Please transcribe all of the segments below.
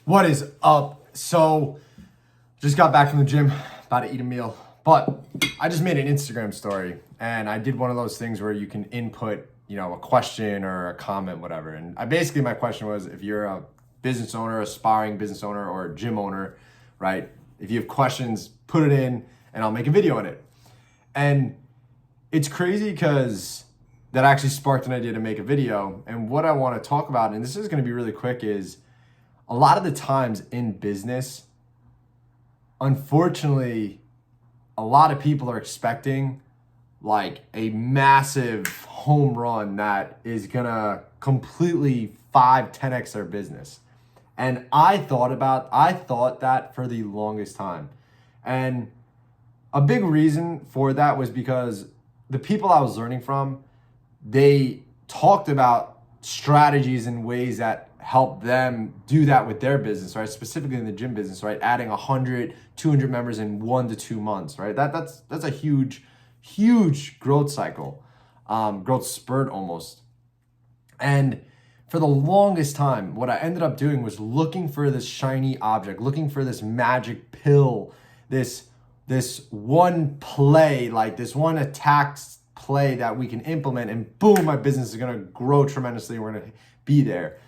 What is up? So, just got back from the gym, about to eat a meal. But I just made an Instagram story and I did one of those things where you can input, a question or a comment, whatever. And my question was if you're a business owner, aspiring business owner, or a gym owner, right? If you have questions, put it in and I'll make a video on it. And it's crazy because that actually sparked an idea to make a video. And what I want to talk about, and this is going to be really quick, is a lot of the times in business, unfortunately, a lot of people are expecting like a massive home run that is gonna completely 10x their business. And I thought that for the longest time. And a big reason for that was because the people I was learning from, they talked about strategies and ways that help them do that with their business, right? Specifically in the gym business, right? Adding 100, 200 members in 1 to 2 months, right? That's a huge growth cycle, growth spurt almost. And for the longest time, what I ended up doing was looking for this shiny object, looking for this magic pill, this one play, like this one attack play that we can implement, and boom, my business is gonna grow tremendously. We're gonna be there.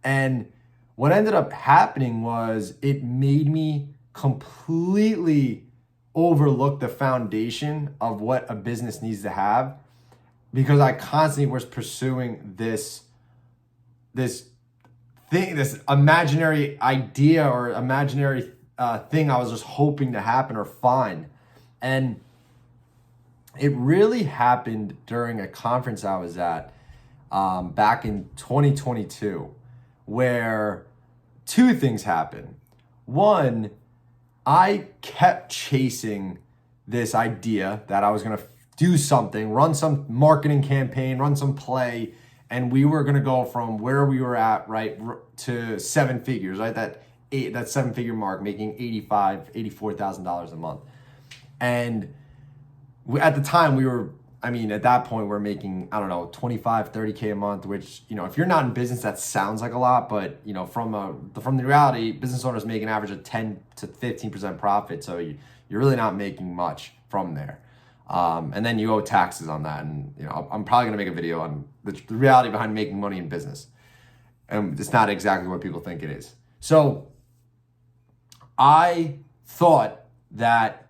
And what ended up happening was it made me completely overlook the foundation of what a business needs to have, because I constantly was pursuing this thing, this imaginary idea or imaginary thing I was just hoping to happen or find. And it really happened during a conference I was at back in 2022, where two things happened. One, I kept chasing this idea that I was going to do something, run some marketing campaign, run some play, and we were going to go from where we were at, right, to 7 figures, right? That 7-figure mark, making $84,000 a month. And at the time at that point we're making, I don't know, 25, 30K a month, which, if you're not in business, that sounds like a lot, but from the reality, business owners make an average of 10 to 15% profit. So you're really not making much from there. And then you owe taxes on that. And, I'm probably gonna make a video on the reality behind making money in business. And it's not exactly what people think it is. So I thought that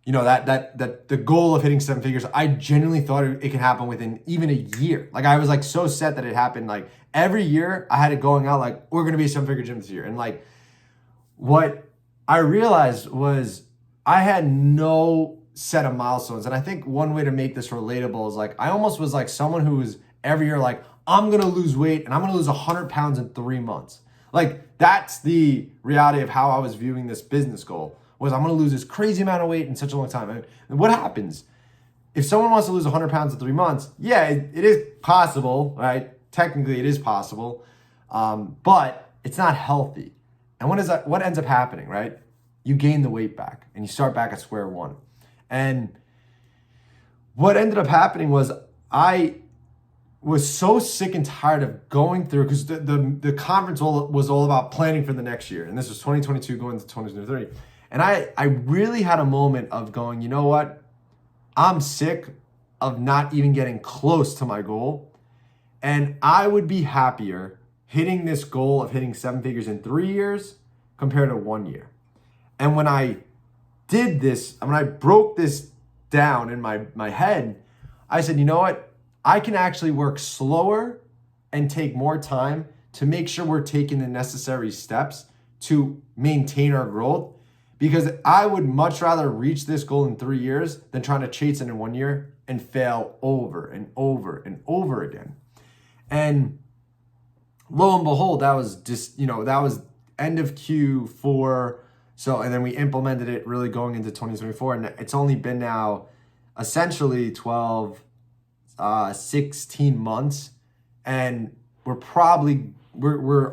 that the goal of hitting 7 figures, I genuinely thought it could happen within even a year. Like I was like so set that it happened. Like every year I had it going out like, we're going to be a 7-figure gym this year. And like what I realized was I had no set of milestones. And I think one way to make this relatable is like, I almost was like someone who was every year like, I'm going to lose weight and I'm going to lose 100 pounds in 3 months. Like that's the reality of how I was viewing this business goal. Was I'm going to lose this crazy amount of weight in such a long time. And what happens? If someone wants to lose 100 pounds in 3 months, yeah, it is possible, right? Technically, it is possible, but it's not healthy. And what ends up happening, right? You gain the weight back and you start back at square one. And what ended up happening was I was so sick and tired of going through, because the conference was all about planning for the next year. And this was 2022 going to 2023. And I really had a moment of going, you know what? I'm sick of not even getting close to my goal. And I would be happier hitting this goal of hitting 7 figures in 3 years compared to 1 year. And when I did this, when I broke this down in my head, I said, you know what? I can actually work slower and take more time to make sure we're taking the necessary steps to maintain our growth. Because I would much rather reach this goal in 3 years than trying to chase it in 1 year and fail over and over and over again. And lo and behold, that was just, that was end of Q4. So, and then we implemented it really going into 2024. And it's only been now essentially 16 months. And we're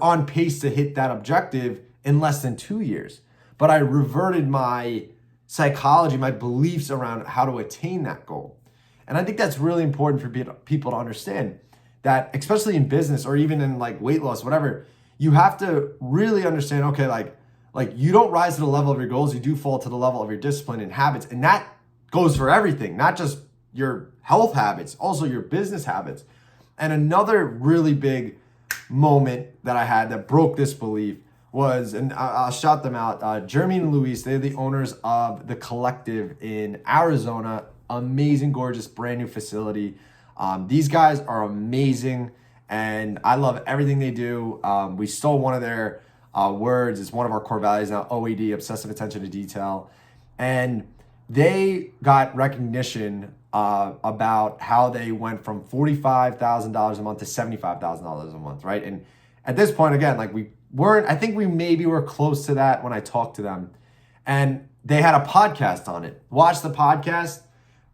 on pace to hit that objective in less than 2 years. But I reverted my psychology, my beliefs around how to attain that goal. And I think that's really important for people to understand that, especially in business or even in like weight loss, whatever, you have to really understand, okay, like you don't rise to the level of your goals, you do fall to the level of your discipline and habits. And that goes for everything, not just your health habits, also your business habits. And another really big moment that I had that broke this belief was, and I'll shout them out, Jeremy and Luis. They're the owners of The Collective in Arizona. Amazing, gorgeous, brand new facility. These guys are amazing, and I love everything they do. We stole one of their words. It's one of our core values now, OAD, obsessive attention to detail. And they got recognition about how they went from $45,000 a month to $75,000 a month, right? And at this point, again, like we weren't, I think we maybe were close to that when I talked to them. And they had a podcast on it. Watch the podcast.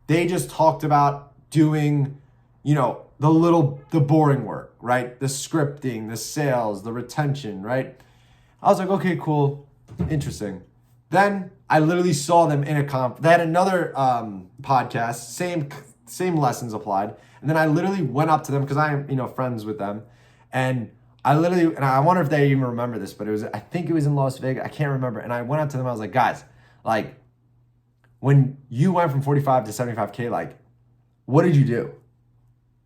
They just talked about doing, the boring work, right? The scripting, the sales, the retention, right? I was like, okay, cool, interesting. Then I literally saw them in a comp. They had another podcast, same lessons applied. And then I literally went up to them because I'm, friends with them. And I wonder if they even remember this, but I think it was in Las Vegas. I can't remember. And I went up to them. I was like, guys, like when you went from 45 to 75K, like what did you do?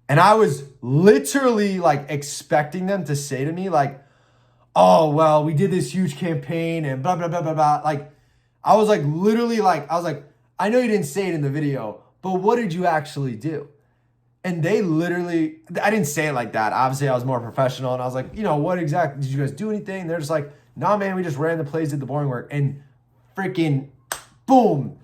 And I was literally like expecting them to say to me like, oh, well, we did this huge campaign and blah, blah, blah, blah, blah. Like, I was like, literally like, I know you didn't say it in the video, but what did you actually do? And they literally, I didn't say it like that. Obviously, I was more professional. And I was like, what exactly, did you guys do anything? They're just like, nah, man, we just ran the plays, did the boring work. And freaking boom,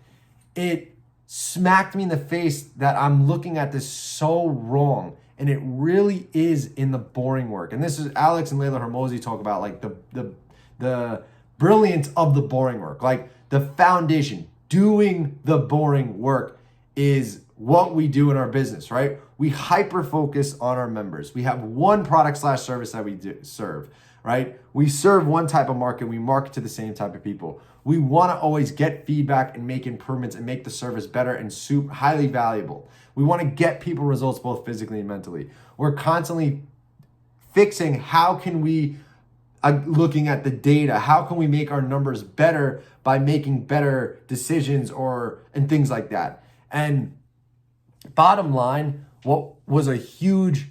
it smacked me in the face that I'm looking at this so wrong. And it really is in the boring work. And this is Alex and Layla Hormozi talk about like the brilliance of the boring work. Like the foundation, doing the boring work is what we do in our business, right? We hyper focus on our members. We have one product / service that we serve, right? We serve one type of market. We market to the same type of people. We want to always get feedback and make improvements and make the service better and highly valuable. We want to get people results both physically and mentally. We're constantly fixing how can we, looking at the data, how can we make our numbers better by making better decisions and things like that. And bottom line, what was a huge,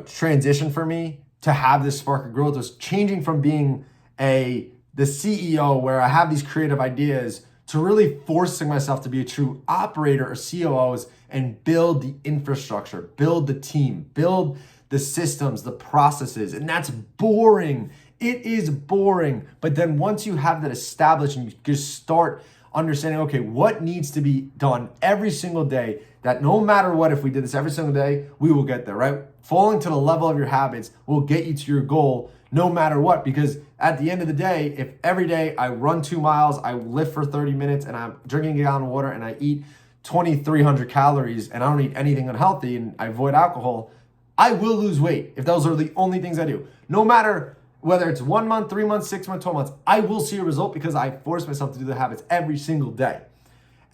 transition for me to have this spark of growth was changing from being the CEO where I have these creative ideas to really forcing myself to be a true operator or COOs and build the infrastructure, build the team, build the systems, the processes. And that's boring. It is boring. But then once you have that established and you just start understanding, okay, what needs to be done every single day, that no matter what, if we did this every single day, we will get there, right? Falling to the level of your habits will get you to your goal no matter what, because at the end of the day, if every day I run 2 miles, I lift for 30 minutes and I'm drinking a gallon of water and I eat 2,300 calories and I don't eat anything unhealthy and I avoid alcohol, I will lose weight if those are the only things I do. No matter whether it's 1 month, 3 months, 6 months, 12 months, I will see a result because I force myself to do the habits every single day.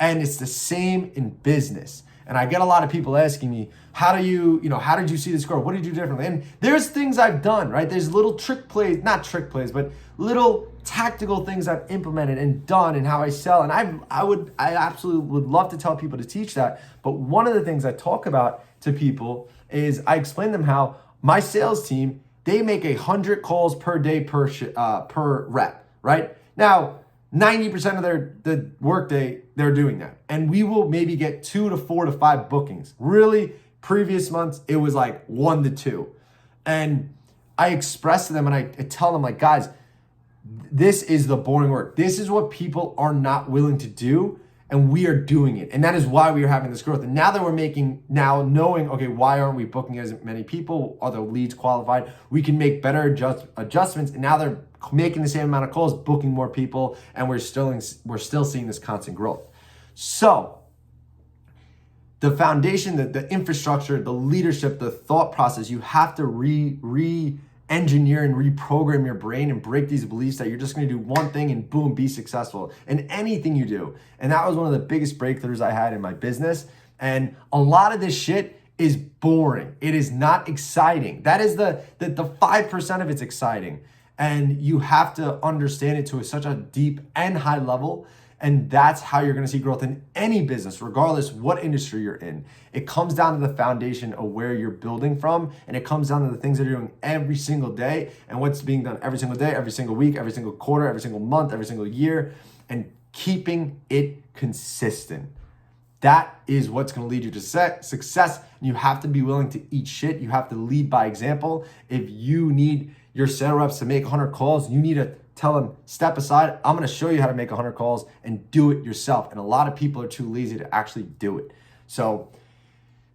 And it's the same in business. And I get a lot of people asking me, how did you see this grow? What did you do differently? And there's things I've done, right? There's little not trick plays, but little tactical things I've implemented and done and how I sell. And I absolutely would love to tell people to teach that. But one of the things I talk about to people is I explain them how my sales team, they make 100 calls per day per rep, right? Now, 90% of the workday, they're doing that. And we will maybe get 2 to 4 to 5 bookings. Really, previous months, it was like 1 to 2. And I express to them and I tell them like, guys, this is the boring work. This is what people are not willing to do. And we are doing it. And that is why we are having this growth. And now that we're knowing, okay, why aren't we booking as many people? Are the leads qualified? We can make better adjustments. And now they're making the same amount of calls, booking more people, and we're still seeing this constant growth. So the foundation, the infrastructure, the leadership, the thought process, you have to re-engineer and reprogram your brain and break these beliefs that you're just going to do one thing and boom, be successful in anything you do. And that was one of the biggest breakthroughs I had in my business. And a lot of this shit is boring. It is not exciting. That is the 5% of it's exciting. And you have to understand it to such a deep and high level. And that's how you're going to see growth in any business, regardless what industry you're in. It comes down to the foundation of where you're building from. And it comes down to the things that you're doing every single day and what's being done every single day, every single week, every single quarter, every single month, every single year, and keeping it consistent. That is what's going to lead you to success. And you have to be willing to eat shit. You have to lead by example. If you need your sales reps to make 100 calls, you need to tell them, step aside. I'm going to show you how to make 100 calls and do it yourself. And a lot of people are too lazy to actually do it. So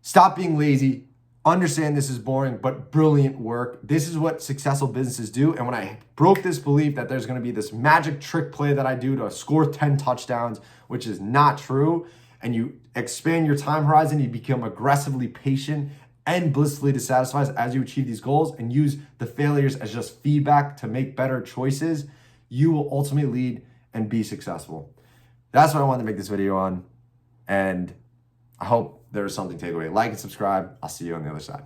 stop being lazy. Understand this is boring, but brilliant work. This is what successful businesses do. And when I broke this belief that there's going to be this magic trick play that I do to score 10 touchdowns, which is not true, and you expand your time horizon, you become aggressively patient and blissfully dissatisfied as you achieve these goals and use the failures as just feedback to make better choices, you will ultimately lead and be successful. That's what I wanted to make this video on. And I hope there was something to take away. Like and subscribe. I'll see you on the other side.